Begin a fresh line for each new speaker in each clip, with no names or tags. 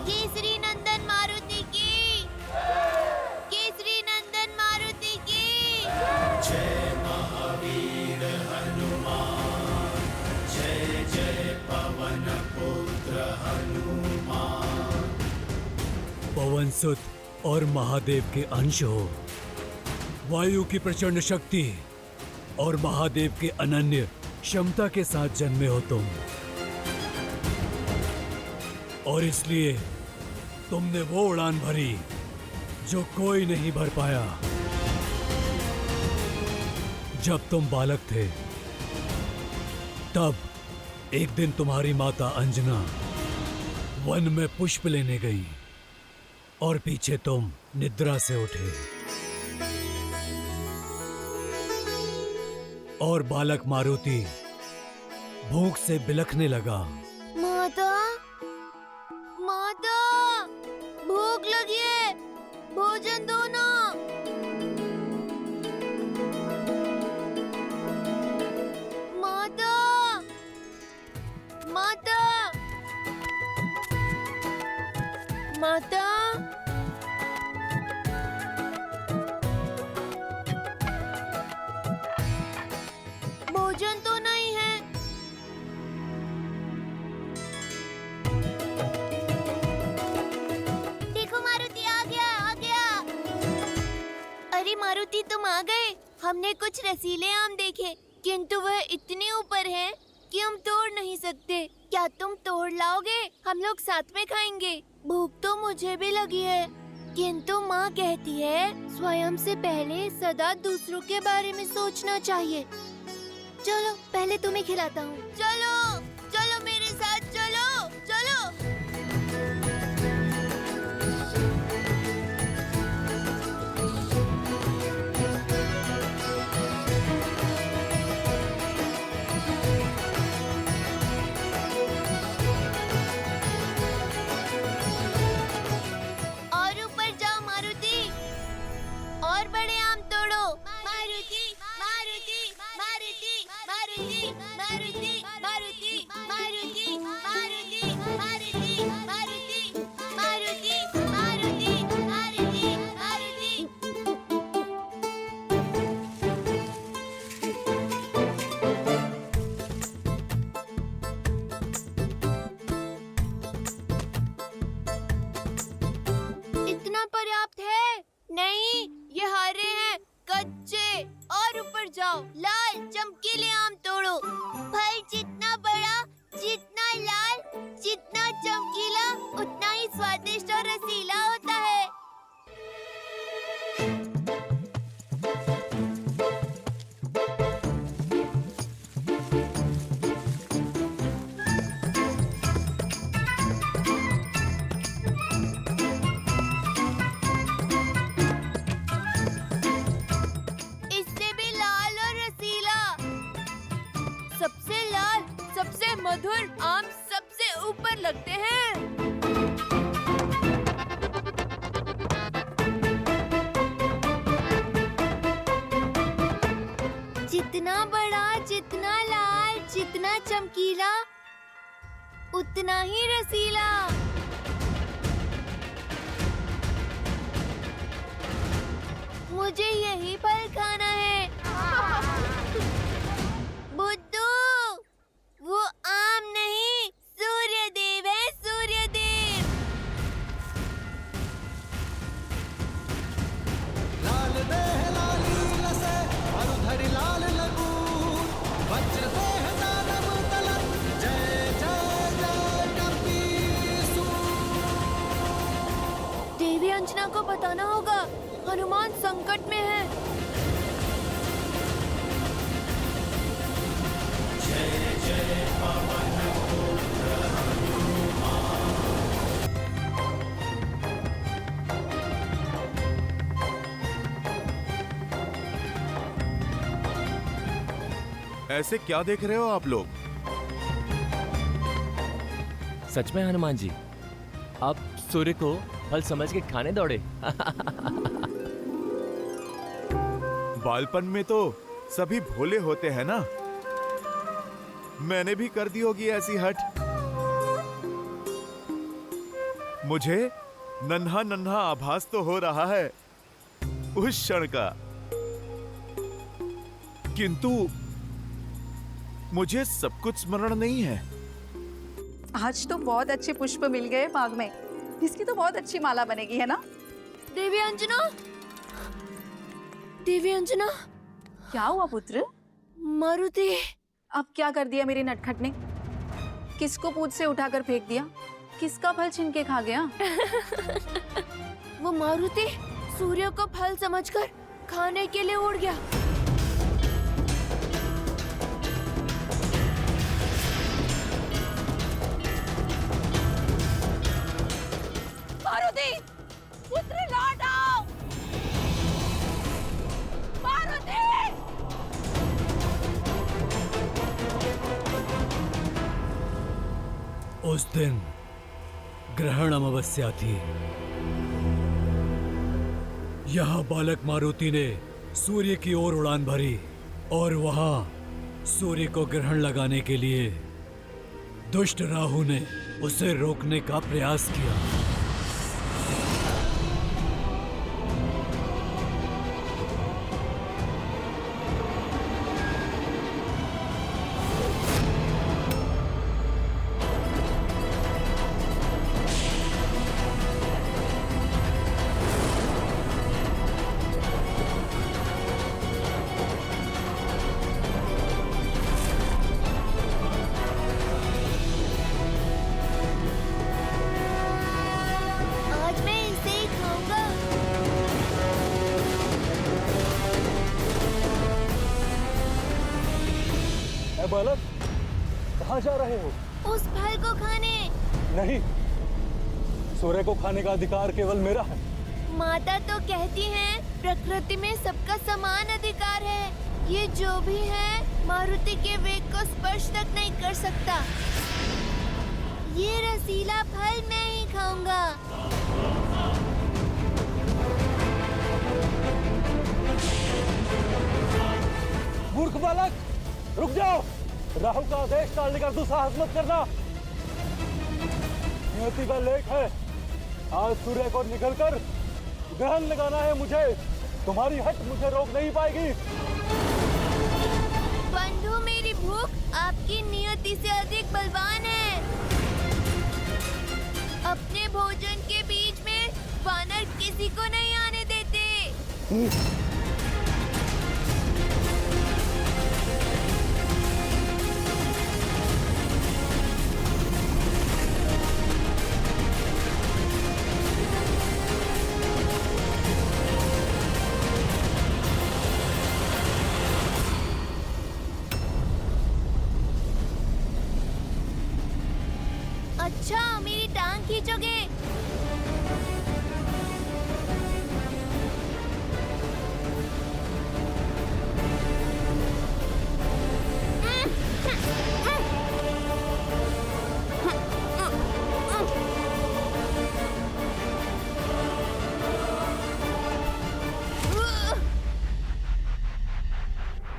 केसरी नंदन मारुति की, केसरी नंदन मारुति की।
जय महावीर हनुमान, जय जय पवन पुत्र हनुमान।
पवन सुत और महादेव के अंश हो, वायु की प्रचंड शक्ति और महादेव के अनन्य क्षमता के साथ जन्मे हो तुम, और इसलिए तुमने वो उड़ान भरी जो कोई नहीं भर पाया। जब तुम बालक थे तब एक दिन तुम्हारी माता अंजना वन में पुष्प लेने गई और पीछे तुम निद्रा से उठे और बालक मारुति भूख से बिलखने लगा।
माता, माता, भूख लगी है, भोजन दो ना। माता, माता, माता। भोजन तो नहीं है। देखो मारुति आ गया, आ गया। अरे मारुति तुम आ गए। हमने कुछ रसीले आम देखे, किंतु वह इतने ऊपर हैं कि हम तोड़ नहीं सकते। क्या तुम तोड़ लाओगे? हम लोग साथ में खाएंगे। भूख तो मुझे भी लगी है, किंतु माँ कहती है स्वयं से पहले सदा दूसरों के बारे में सोचना चाहिए। चलो पहले तुम्हें खिलाता हूँ। चलो चलो मेरे साथ चलो चलो। और ऊपर जाओ मारुति, और बड़े आम तोड़ो। मारुति मारुति मारुति मारुति मारुति मारुति मारुति मारुति मारुति मारुति मारुति मारुति मारुति मारुति। इतना पर्याप्त है? नहीं, ये हरे हैं, कच्चे। और ऊपर जाओ, लाल चमकीले आम तोड़ो। फल जितना बड़ा, जितना लाल, जितना चमकीला, उतना ही स्वादिष्ट और रसीला होता है। इससे भी लाल और रसीला। सबसे लाल, सबसे मधुर आम सबसे ऊपर लगते हैं। जितना बड़ा, जितना लाल, जितना चमकीला, उतना ही रसीला। मुझे यही फल खाना है। बुद्धू, वो आम नहीं, सूर्यदेव है, सूर्यदेव।
लाल देह लाली लसे, मरुधरि लाल लगून, वज्र देह दानव तलन, जय जय जय कपीसूर।
देवी अंजना को बताना होगा, हनुमान संकट में है।
जय जय पवन पुत्र हनुमान।
ऐसे क्या देख रहे हो आप लोग?
सच में हनुमान जी, आप सूर्य को
फल समझ के खाने दौड़े।
बालपन में तो सभी भोले होते हैं ना। मैंने भी कर दी होगी ऐसी हट। मुझे नन्हा नन्हा आभास तो हो रहा है उस क्षण का, किंतु मुझे सब कुछ स्मरण नहीं है।
आज तो बहुत अच्छे पुष्प मिल गए बाग में। इसकी तो बहुत अच्छी माला बनेगी, है ना?
देवी अंजना, देवी अंजना।
क्या हुआ पुत्र?
मारुति।
अब क्या कर दिया मेरी नटखट ने? किसको पूछ से उठाकर फेंक दिया? किसका फल छीन के खा गया?
वो मारुति सूर्य को फल समझकर खाने के लिए उड़ गया।
मारुति, पुत्र लौट आओ! मारुति!
उस दिन ग्रहण अमावस्या थी। यहाँ बालक मारुति ने सूर्य की ओर उड़ान भरी और वहां सूर्य को ग्रहण लगाने के लिए दुष्ट राहु ने उसे रोकने का प्रयास किया।
आज मैं इसे ही खाऊंगा।
ए बालक, कहाँ जा रहे हो?
उस फल को खाने।
नहीं, सूर्य को खाने का अधिकार केवल मेरा है।
माता तो कहती हैं प्रकृति में सबका समान अधिकार है। ये जो भी है मारुति के वेग को स्पर्श तक नहीं कर सकता। ये रसीला फल मैं ही खाऊंगा।
मूर्ख बालक, रुक जाओ। राहु का आदेश टालने का दुस्साहस मत करना। नियति का लेख है, आज सूर्य को निकलकर ग्रहण लगाना है मुझे। तुम्हारी हट मुझे रोक नहीं पाएगी।
बंधु, मेरी भूख आपकी नियति से अधिक बलवान है। अपने भोजन के बीच में वानर किसी को नहीं आने देते। अच्छा, मेरी टांग खींचोगे?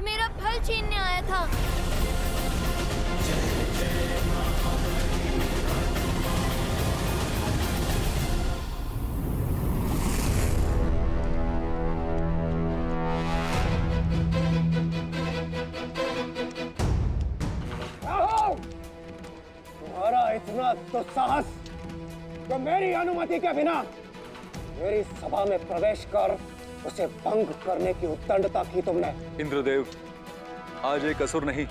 मेरा फल छीनने आया था।
तुम्हारा इतना दुस्साहस तो मेरी अनुमति के बिना मेरी सभा में प्रवेश कर उसे भंग करने की उद्दंडता की तुमने।
इंद्रदेव, आज एक असुर नहीं,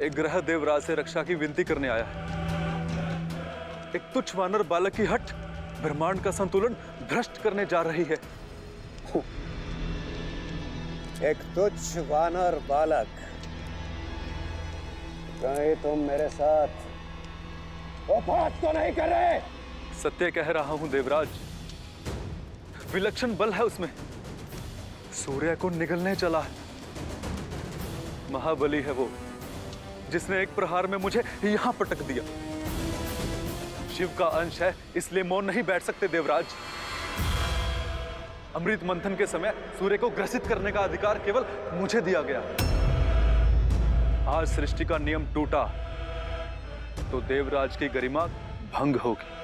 एक ग्रह देवराज से रक्षा की विनती करने आया है। एक तुच्छ वानर बालक की हट ब्रह्मांड का संतुलन भ्रष्ट करने जा रही है।
एक तुच्छ वानर बालक, कहीं तुम मेरे साथ वो बात तो नहीं कर रहे?
सत्य कह रहा हूं देवराज, विलक्षण बल है उसमें। सूर्य को निगलने चला है। महाबली है वो, जिसने एक प्रहार में मुझे यहां पटक दिया। शिव का अंश है, इसलिए मौन नहीं बैठ सकते देवराज। अमृत मंथन के समय सूर्य को ग्रसित करने का अधिकार केवल मुझे दिया गया। आज सृष्टि का नियम टूटा तो देवराज की गरिमा भंग होगी।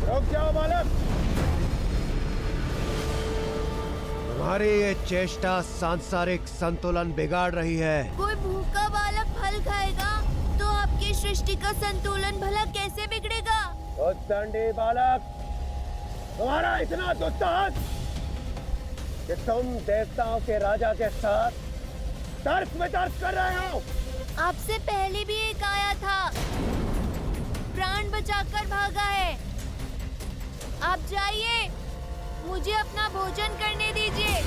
रुक जाओ बालक। तुम्हारी ये चेष्टा सांसारिक संतुलन बिगाड़ रही है।
कोई भूखा बालक फल खाएगा तो आपकी सृष्टि का संतुलन भला कैसे बिगड़ेगा?
उद्दंडी बालक, तुम्हारा इतना दुस्साहस कि तुम देवताओं के राजा के साथ तर्क वितर्क कर रहे हो।
आपसे पहले भी एक आया था, प्राण बचाकर भागा है। आप जाइए, मुझे अपना भोजन करने दीजिए।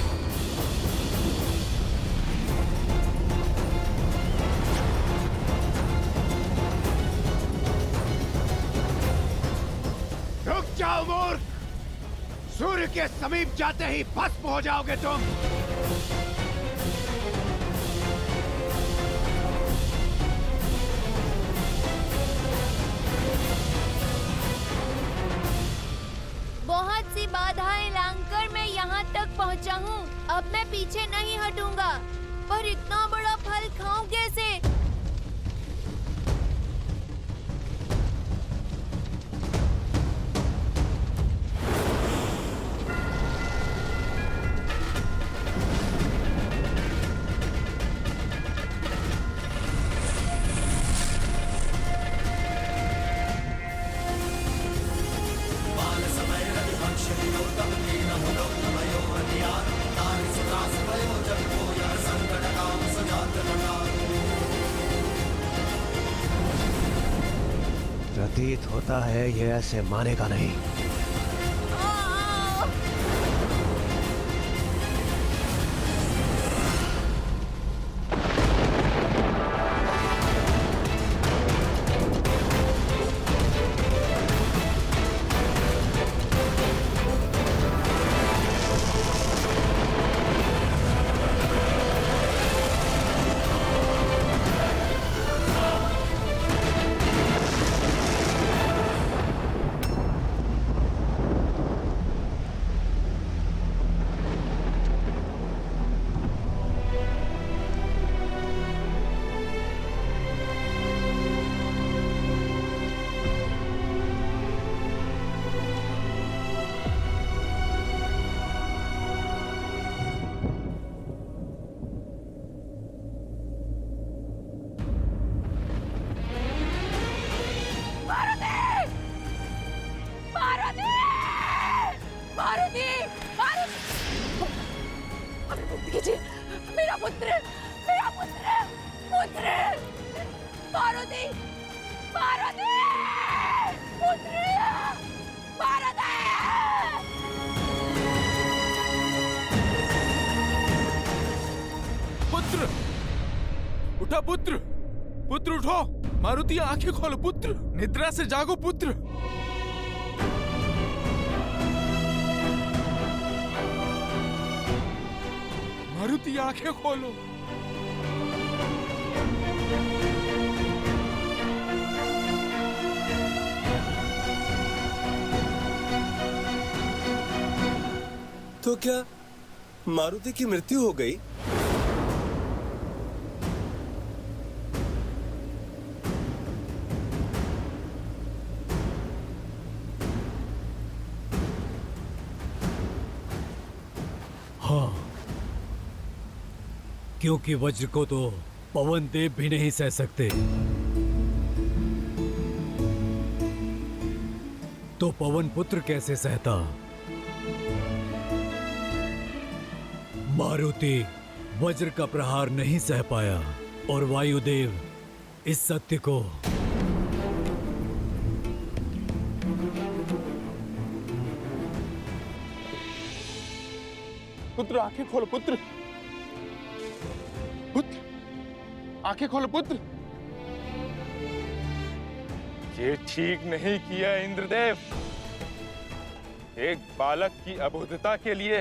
रुक जाओ मूर्ख, सूर्य के समीप जाते ही भस्म हो जाओगे तुम।
बहुत सी बाधाएं लांघकर मैं यहाँ तक पहुँचा हूँ। अब मैं पीछे नहीं हटूंगा, पर इतना बड़ा फल खाऊं कैसे?
प्रतीत होता है ये ऐसे मानेगा नहीं।
मेरा पुत्र, मेरा पुत्र, पुत्र, पार्वती, पार्वती, पुत्र, पार्वती।
पुत्र उठा, पुत्र, पुत्र उठो। मारुति आंखें खोलो पुत्र, निद्रा से जागो पुत्र। मारुति आंखें खोलो।
तो क्या मारुति की मृत्यु हो गई?
हाँ, क्योंकि वज्र को तो पवन देव भी नहीं सह सकते, तो पवन पुत्र कैसे सहता? मारुति वज्र का प्रहार नहीं सह पाया और वायुदेव इस सत्य को
पुत्र आंखें खोलो पुत्र, पुत्र आंखें खोलो पुत्र।
ये ठीक नहीं किया इंद्रदेव। एक बालक की अबोधता के लिए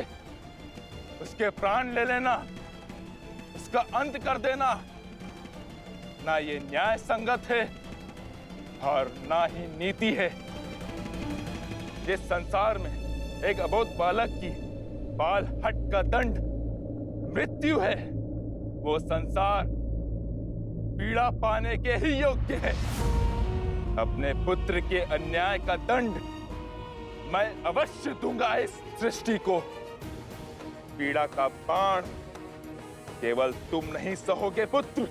उसके प्राण ले लेना, उसका अंत कर देना, ना ये न्याय संगत है और ना ही नीति है। जिस संसार में एक अबोध बालक की बाल हट का दंड मृत्यु है, वो संसार पीड़ा पाने के ही योग्य है। अपने पुत्र के अन्याय का दंड मैं अवश्य दूंगा इस सृष्टि को। पीड़ा का बाण केवल तुम नहीं सहोगे पुत्र।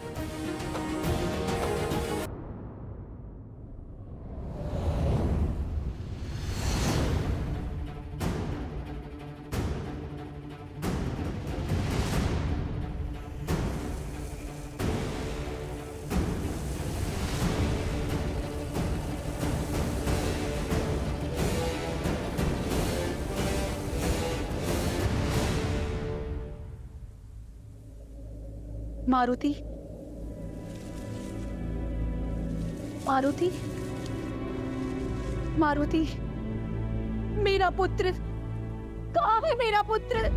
मारुति, मारुति, मारुति, मेरा पुत्र कहाँ है? मेरा पुत्र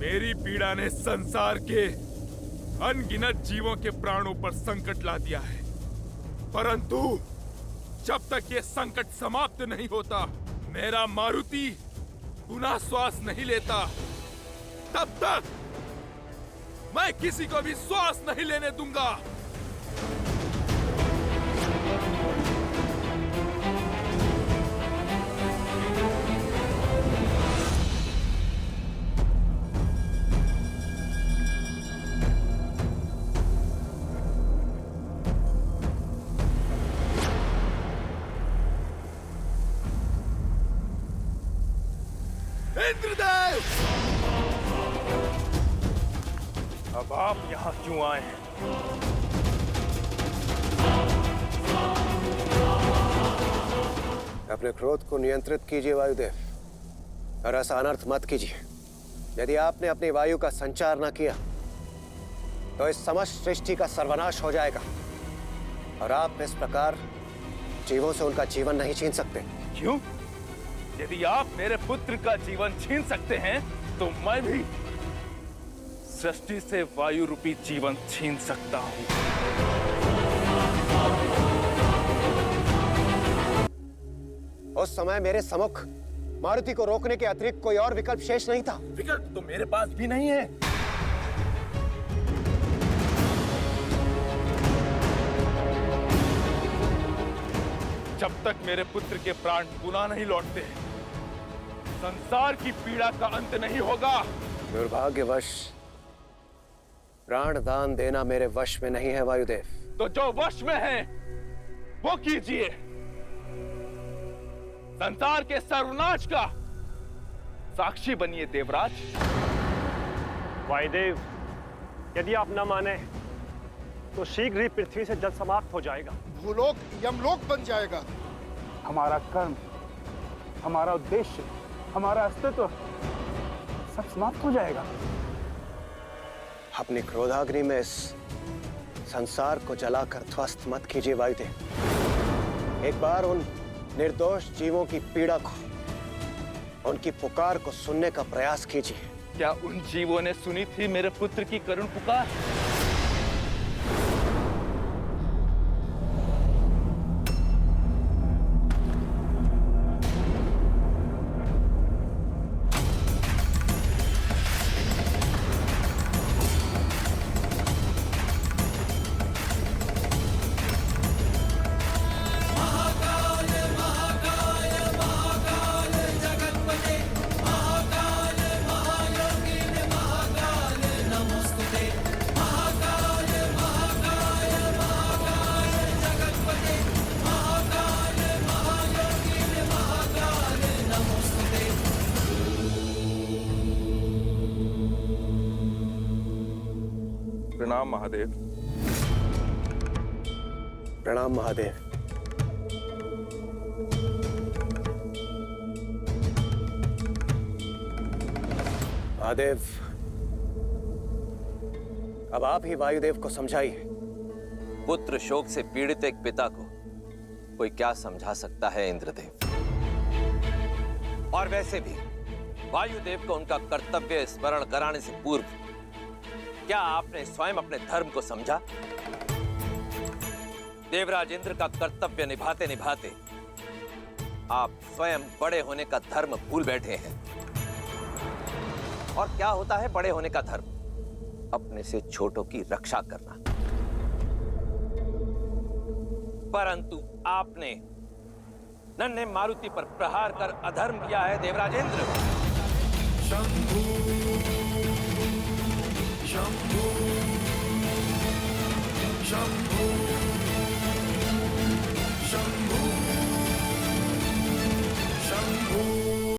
मेरी पीड़ा ने संसार के अनगिनत जीवों के प्राणों पर संकट ला दिया है, परंतु जब तक ये संकट समाप्त नहीं होता, मेरा मारुति पुनः श्वास नहीं लेता, तब तक मैं किसी को भी श्वास नहीं लेने दूंगा। इंद्रदेव, अब आप यहाँ क्यों आए हैं?
अपने क्रोध को नियंत्रित कीजिए वायुदेव, और ऐसा अनर्थ मत कीजिए। यदि आपने अपनी वायु का संचार न किया तो इस समस्त सृष्टि का सर्वनाश हो जाएगा, और आप इस प्रकार जीवों से उनका जीवन नहीं छीन सकते।
क्यों? यदि आप मेरे पुत्र का जीवन छीन सकते हैं, तो मैं भी सृष्टि से वायु रूपी जीवन छीन सकता हूं।
उस समय मेरे सम्मुख मारुति को रोकने के अतिरिक्त कोई और विकल्प शेष नहीं था।
विकल्प तो मेरे पास भी नहीं है। जब तक मेरे पुत्र के प्राण पुनः नहीं लौटते, संसार की पीड़ा का अंत नहीं होगा।
दुर्भाग्यवश प्राण दान देना मेरे वश में नहीं है वायुदेव।
तो जो वश में है वो कीजिए। संसार के सर्वनाश का साक्षी बनिए देवराज।
वायुदेव, यदि आप न माने तो शीघ्र ही पृथ्वी से जल समाप्त हो जाएगा।
भूलोक यमलोक बन जाएगा।
हमारा कर्म, हमारा उद्देश्य, हमारा अस्तित्व सब समाप्त हो जाएगा।
अपनी क्रोधाग्नि में इस संसार को जलाकर ध्वस्त मत कीजिए वायुदेव। एक बार उन निर्दोष जीवों की पीड़ा को, उनकी पुकार को सुनने का प्रयास कीजिए।
क्या उन जीवों ने सुनी थी मेरे पुत्र की करुण पुकार? प्रणाम महादेव।
प्रणाम महादेव। महादेव, अब आप ही वायुदेव को समझाइए।
पुत्र शोक से पीड़ित एक पिता को कोई क्या समझा सकता है इंद्रदेव? और वैसे भी वायुदेव को उनका कर्तव्य स्मरण कराने से पूर्व क्या आपने स्वयं अपने धर्म को समझा? देवराज इंद्र का कर्तव्य निभाते निभाते आप स्वयं बड़े होने का धर्म भूल बैठे हैं। और क्या होता है बड़े होने का धर्म? अपने से छोटों की रक्षा करना। परंतु आपने नन्हे मारुति पर प्रहार कर अधर्म किया है देवराज इंद्र।